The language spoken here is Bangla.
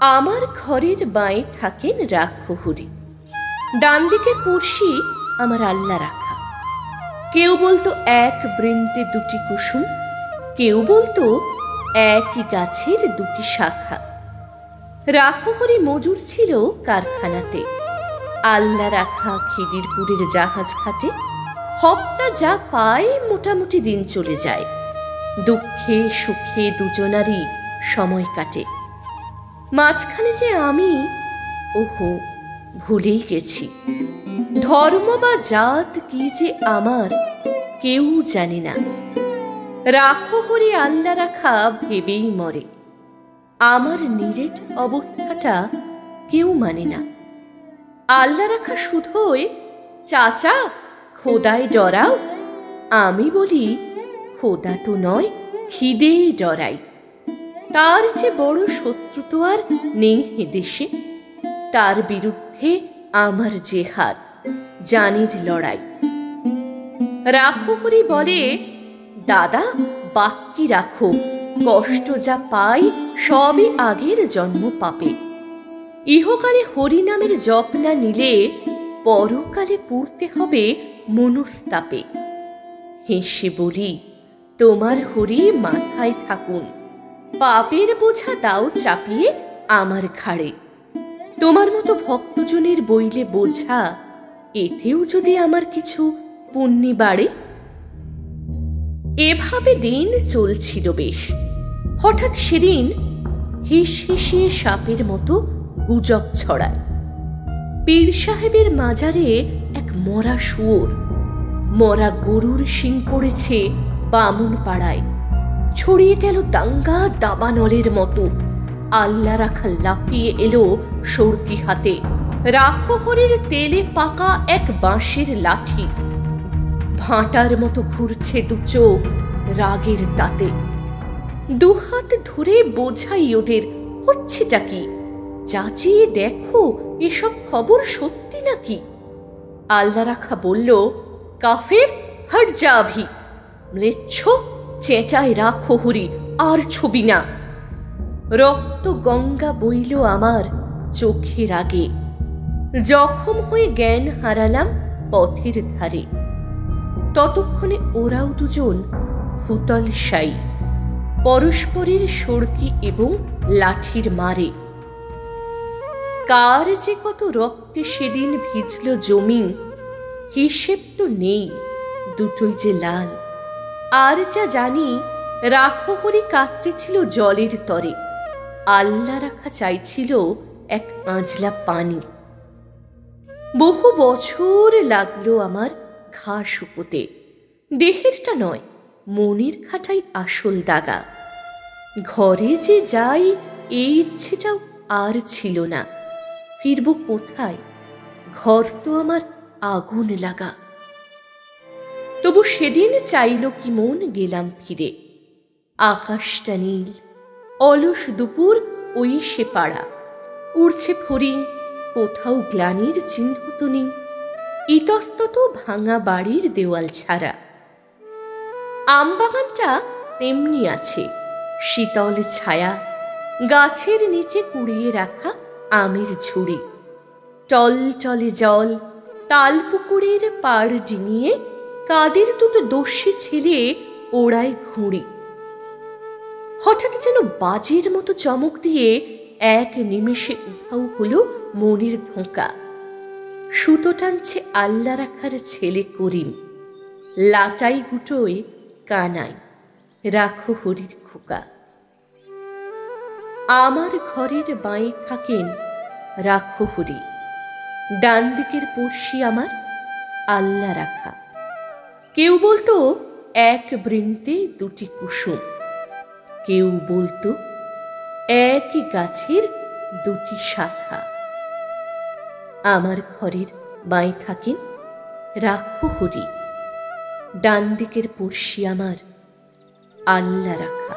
আমার ঘরের বাঁয়ে থাকেন রাক্ষহরি, ডান দিকের পড়শি আমার আল্লাহ রাখা। কেউ বলতো এক বৃন্তে দুটি কুসুম, কেউ বলতো একই গাছের দুটি শাখা। রাক্ষহরি মজুর ছিল কারখানাতে, আল্লাহ রাখা খিদিরপুরের জাহাজ ঘাটে। হপ্তা যা পায় মোটামুটি দিন চলে যায়, দুঃখে সুখে দুজনারই সময় কাটে। মাঝখানে যে আমি, ওহো ভুলেই গেছি। ধর্ম বা জাত কি যে আমার কেউ জানে না। রাক্ষহরি আল্লাহ রাখা ভেবেই মরে, আমার নিরেট অবস্থাটা কেউ মানে না। আল্লাহ রাখা শুধোয়, চাচা খোদায় ডরাও। আমি বলি, খোদা তো নয়, খিদেই ডরাই। তার যে বড় শত্রু তো আর নেই হে দেশে, তার বিরুদ্ধে আমার জেহাদ, জানির লড়াই। রাক্ষহরি বলে, দাদা বাক্যি রাখো, কষ্ট যা পাই সবই আগের জন্ম পাপে। ইহকালে হরি নামের জপ না নিলে পরকালে পড়তে হবে মনস্তাপে। হেসে বলি, তোমার হরি মাথায় থাকুন, পাপের বোঝা দাও চাপিয়ে আমার ঘাড়ে। তোমার মতো ভক্তজনের বইলে বোঝা, এতেও যদি আমার কিছু পুণ্যি বাড়ে। এভাবে দিন চলছিল বেশ। হঠাৎ সেদিন হিস হিসিয়ে সাপের মতো গুজব ছড়ায়। পীর সাহেবের মাজারে এক মরা শুয়োর, মরা গরুর শিং পড়েছে বামুন পাড়ায়। ছড়িয়ে গেল দাঙ্গা দাবানলের মতো। আল্লাহ রাখা লাফিয়ে এলো সরকি হাতে, রাক্ষহরির তেলে পাকা এক বাঁশের লাঠি। ভাঁটার মতো ঘুরছে দু চোখ রাগের তাতে। দুহাত ধরে বোঝাই ওদের, হচ্ছেটা কি, চাচিয়ে দেখো এসব খবর সত্যি নাকি। আল্লাহ রাখা বলল, কাফের হট যা আভি। ম্লেচ্ছ চেঁচায় রাক্ষহরি, আর ছবি না। রক্ত গঙ্গা বইল আমার চোখের আগে, জখম হয়ে জ্ঞান হারালাম পথের ধারে। ততক্ষণে ওরাও দুজন ভূতল সাই, পরস্পরের সড়কি এবং লাঠির মারে। কার যে কত রক্তে সেদিন ভিজল জমি, হিসেব তো নেই, দুটোই যে লাল। আর যা জানি, রাক্ষহরি কাতরেছিল জলের তরে, আল্লাহ রাখা চাইছিল এক আঁজলা পানি। বহু বছর লাগলো আমার ঘা শুকোতে, দেহেরটা নয় মনের খাটাই আসল দাগা। ঘরে যে যাই এই ইচ্ছেটাও আর ছিল না, ফিরব কোথায়, ঘর তো আমার আগুন লাগা। তবু সেদিন চাইল কি মন গেলাম ফিরে। আকাশটা নীল, অলস দুপুর ওই সে পাড়া। উড়ছে ফড়িং, কোথাও গ্লানির চিহ্ন তো নেই, ইতস্তত ভাঙা বাড়ির দেওয়াল ছাড়া। আমবাগানটা তেমনি আছে, শীতল ছায়া, গাছের নিচে কুড়িয়ে রাখা আমের ঝুড়ি। টল টলে জল, তালপুকুরের পাড় ডিঙিয়ে কাদের দুটো দস্যি ছেলে ওড়ায় ঘুড়ি। হঠাৎ যেন বাজের মতো চমক দিয়ে এক নিমেষে উধাও হলো মনের ধোঁকা। সুতো টানছে আল্লাহ রাখার ছেলে করিম, লাটাই গুটোয় কানাই, রাক্ষহরির খোকা। আমার ঘরের বাঁয়ে থাকেন রাক্ষহরি, ডান দিকের পড়শি আমার আল্লাহ রাখা। কেউ বলতো এক বৃন্তে দুটি কুসুম, কেউ বলতো একই গাছের দুটি শাখা। আমার ঘরের বাঁয়ে থাকেন রাক্ষহরি, ডান দিকের পড়শি আমার আল্লাহ রাখা।